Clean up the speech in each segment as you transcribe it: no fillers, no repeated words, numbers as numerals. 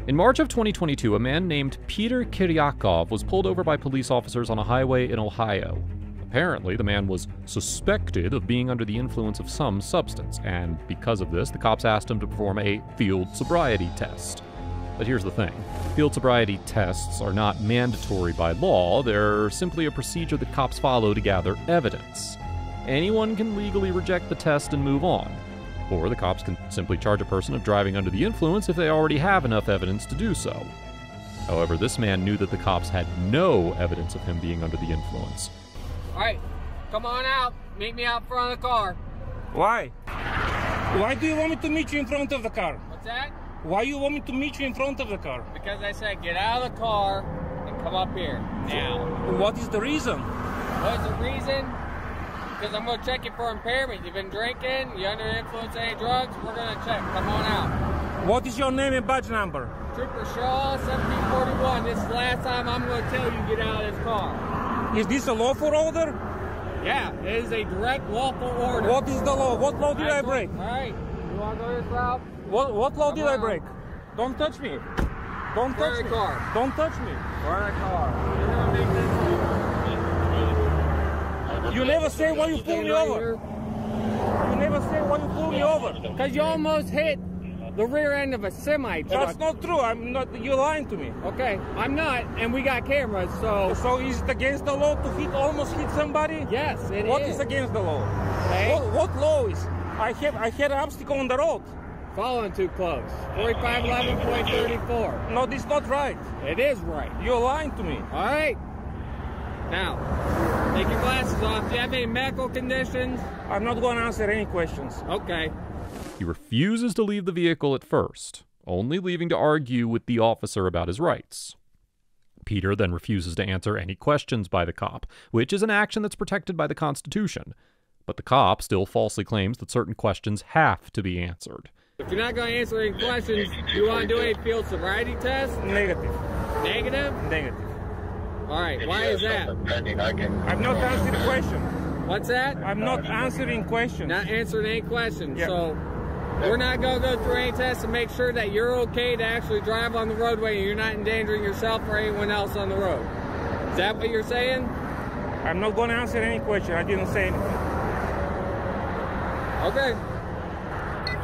In March of 2022, a man named Peter Kiryakov was pulled over by police officers on a highway in Ohio. Apparently, the man was suspected of being under the influence of some substance, and because of this, the cops asked him to perform a field sobriety test. But here's the thing. Field sobriety tests are not mandatory by law, they're simply a procedure that cops follow to gather evidence. Anyone can legally reject the test and move on, or the cops can simply charge a person of driving under the influence if they already have enough evidence to do so. However, this man knew that the cops had no evidence of him being under the influence. Alright, come on out. Meet me out front of the car. Why? Why do you want me to meet you in front of the car? What's that? Why you want me to meet you in front of the car? Because I said get out of the car and come up here, now. What is the reason? What is the reason? Because I'm going to check you for impairment. You've been drinking, you're under the influence of any drugs, we're going to check. Come on out. What is your name and badge number? Trooper Shaw, 1741. This is the last time I'm going to tell you to get out of this car. Is this a lawful order? Yeah, it is a direct lawful order. What is the law? What law did I break? Alright, you want to go this route? What law did I break? Don't touch me. Don't touch me. Car. Don't touch me. Where the car? You're gonna make this. You never say why you pull me over. You never say why you pull me over. Because you almost hit the rear end of a semi truck. That's not true. I'm not. You're lying to me. Okay, I'm not, and we got cameras, so. So is it against the law to almost hit somebody? Yes, it is. What is against the law? Okay. What law is? I had an obstacle on the road. Following too close. 4511.34. No, this is not right. It is right. You're lying to me. All right. Now, take your glasses off. Do you have any medical conditions? I'm not going to answer any questions. Okay. He refuses to leave the vehicle at first, only leaving to argue with the officer about his rights. Peter then refuses to answer any questions by the cop, which is an action that's protected by the Constitution. But the cop still falsely claims that certain questions have to be answered. If you're not going to answer any questions, do you want to do a field sobriety test? Negative. Negative? Negative. All right, why is that? I'm not answering question. What's that? I'm not answering questions. Not answering any questions. Yeah. So we're not going to go through any tests to make sure that you're okay to actually drive on the roadway and you're not endangering yourself or anyone else on the road. Is that what you're saying? I'm not going to answer any question. I didn't say anything. Okay.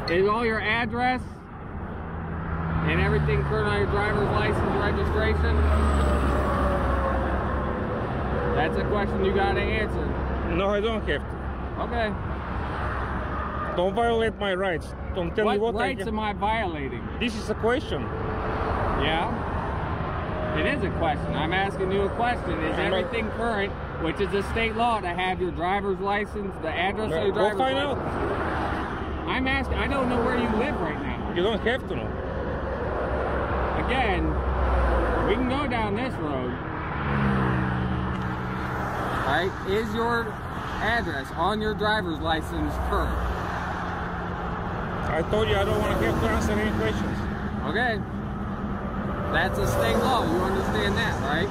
Is all your address and everything current on your driver's license registration? That's a question you gotta answer. No, I don't have to. Okay. Don't violate my rights. Don't tell me what rights am I violating? This is a question. Yeah? It is a question. I'm asking you a question. Is everything current, which is a state law, to have your driver's license, the address of your driver's license? Go find out. I'm asking, I don't know where you live right now. You don't have to know. Again, we can go down this road. Alright, is your address on your driver's license current? I told you I don't want to have to answer any questions. Okay. That's a state law, you understand that, right?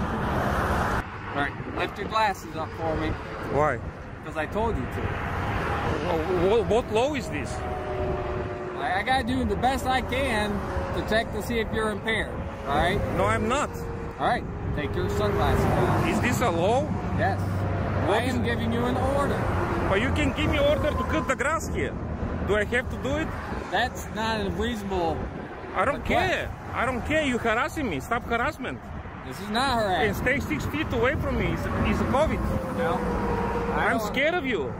Alright, lift your glasses up for me. Why? Because I told you to. What law is this? I gotta do the best I can to check to see if you're impaired. Alright? No, I'm not. Alright, take your sunglasses off. Is this a law? Yes. I am giving you an order. But you can give me order to cut the grass here. Do I have to do it? That's not a reasonable I don't care. I don't care. You're harassing me. Stop harassment. This is not harassment. And stay 6 feet away from me. It's a COVID. No. I'm scared of you.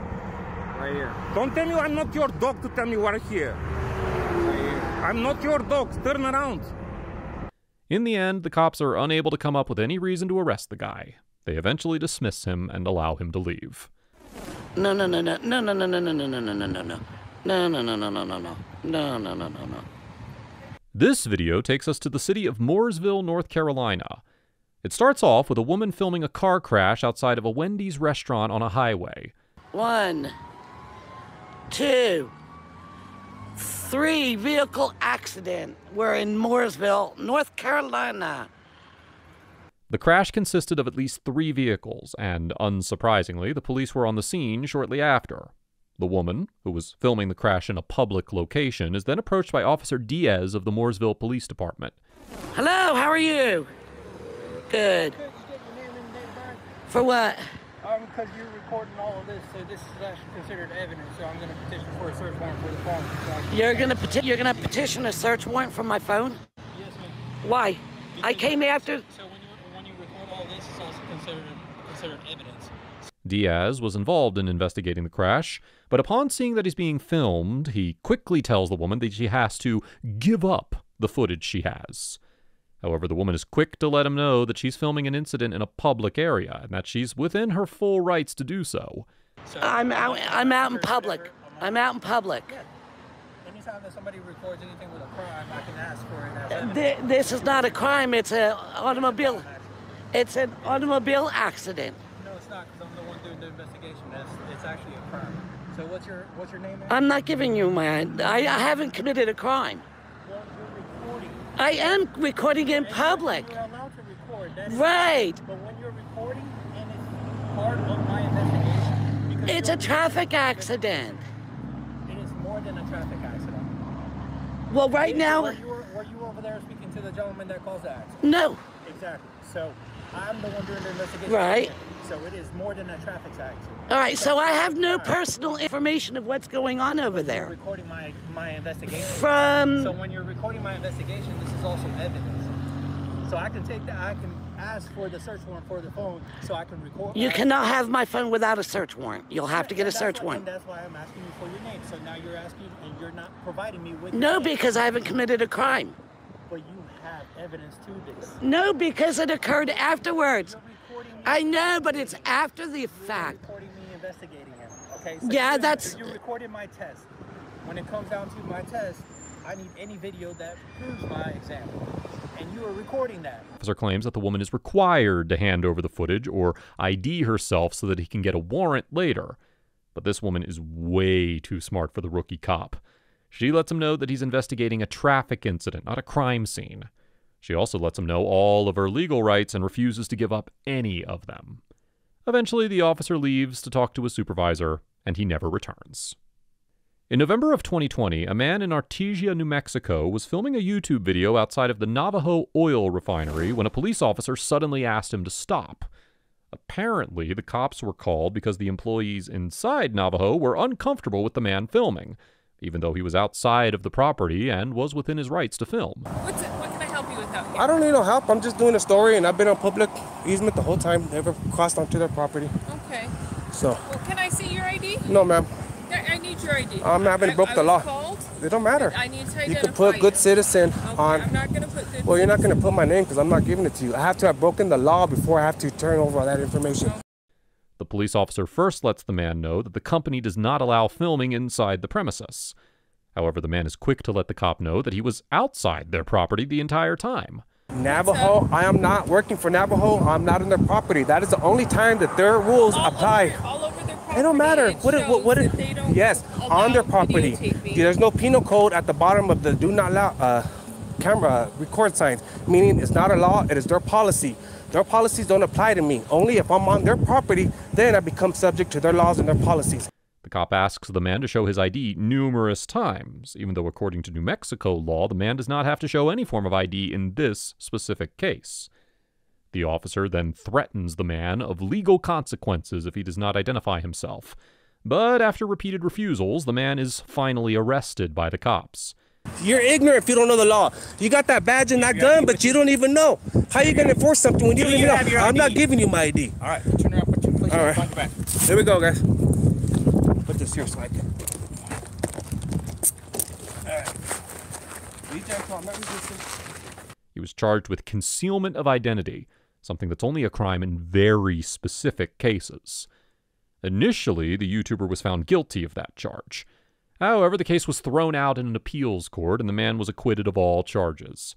Right here. Don't tell me I'm not your dog to tell me what here. Right here. I'm not your dog. Turn around. In the end, the cops are unable to come up with any reason to arrest the guy. They eventually dismiss him and allow him to leave. No. This video takes us to the city of Mooresville, North Carolina. It starts off with a woman filming a car crash outside of a Wendy's restaurant on a highway. 1, 2, 3 vehicle accident. We're in Mooresville, North Carolina. The crash consisted of at least 3 vehicles, and unsurprisingly, the police were on the scene shortly after. The woman, who was filming the crash in a public location, is then approached by Officer Diaz of the Mooresville Police Department. Hello, how are you? Good. Could you get your name and date of birth? For what? Because you're recording all of this, so this is actually considered evidence. So I'm going to petition for a search warrant for the phone. So You're gonna petition a search warrant for my phone? yes, ma'am. Why? I came after. So when you record all this, it's also considered evidence. Diaz was involved in investigating the crash, but upon seeing that he's being filmed, he quickly tells the woman that she has to give up the footage she has. However, the woman is quick to let him know that she's filming an incident in a public area and that she's within her full rights to do so. I'm out in public. I'm out in public. Yeah. Anytime that somebody records anything with a crime, I can ask for it as evidence. This is not a crime. It's an automobile. It's an automobile accident. No, it's not, because I'm the one doing the investigation. It's actually a crime. So what's your name, ma'am? I'm not giving you my. I haven't committed a crime. Well, you're recording. I am recording in public. You're allowed to record. That's Right. But when you're recording and it's part of my investigation, because It's a traffic accident. it is more than a traffic accident. Well, right now, Were you over there speaking to the gentleman that caused the accident? no. Exactly. So I'm the one doing the investigation. Right. So it is more than a traffic accident. All right, so I have no personal information of what's going on over You're there. recording my investigation. So From when you're recording my investigation, this is also evidence. So I can take that. I can ask for the search warrant for the phone, so I can record. you cannot have my phone without a search warrant. You'll have to get a And that's search why- warrant. And that's why I'm asking you for your name. So now you're asking, and you're not providing me with. No, your name. because I haven't committed a crime. But you have evidence to this. No, because it occurred afterwards. You're recording me. I know, but it's after the fact. You're recording me investigating him. Okay. So Yeah, you're- that's- You're recording my test. When it comes down to my test, I need any video that proves my exam. And you are recording that. The officer claims that the woman is required to hand over the footage or ID herself so that he can get a warrant later. But this woman is way too smart for the rookie cop. She lets him know that he's investigating a traffic incident, not a crime scene. She also lets him know all of her legal rights and refuses to give up any of them. Eventually, the officer leaves to talk to his supervisor, and he never returns. In November of 2020, a man in Artesia, New Mexico, was filming a YouTube video outside of the Navajo oil refinery when a police officer suddenly asked him to stop. Apparently, the cops were called because the employees inside Navajo were uncomfortable with the man filming, even though he was outside of the property and was within his rights to film. What can I help you with out here? I don't need no help. I'm just doing a story, and I've been on public easement the whole time. Never crossed onto their property. Okay. So, Well, can I see your ID? no, ma'am. I need your ID. I haven't broke the I law. was called. It don't matter. I need to You identify can put good citizen Okay, on. I'm not going to put good Well, you're not citizen. going to put my name because I'm not giving it to you. I have to have broken the law before I have to turn over all that information. The police officer first lets the man know that the company does not allow filming inside the premises. However, the man is quick to let the cop know that he was outside their property the entire time. Navajo, I am not working for Navajo. I'm not on their property. That is the only time that their rules apply. All over their property. It don't matter. It shows that they don't Yes, allow on their property. videotaping. There's no penal code at the bottom of the do not allow camera record signs, meaning it's not a law, it is their policy. Their policies don't apply to me. Only if I'm on their property, then I become subject to their laws and their policies. The cop asks the man to show his ID numerous times, even though according to New Mexico law, the man does not have to show any form of ID in this specific case. The officer then threatens the man of legal consequences if he does not identify himself. But after repeated refusals, the man is finally arrested by the cops. You're ignorant if you don't know the law. You got that badge and that gun, but you don't even know. How are you going to enforce something when you don't even know? I'm not giving you my ID. All right. Turn around. Put your place All right. front back. Here we go, guys. Put this here so I can. All right. Be gentle. I'm not resisting. He was charged with concealment of identity, something that's only a crime in very specific cases. Initially, the YouTuber was found guilty of that charge. However, the case was thrown out in an appeals court and the man was acquitted of all charges.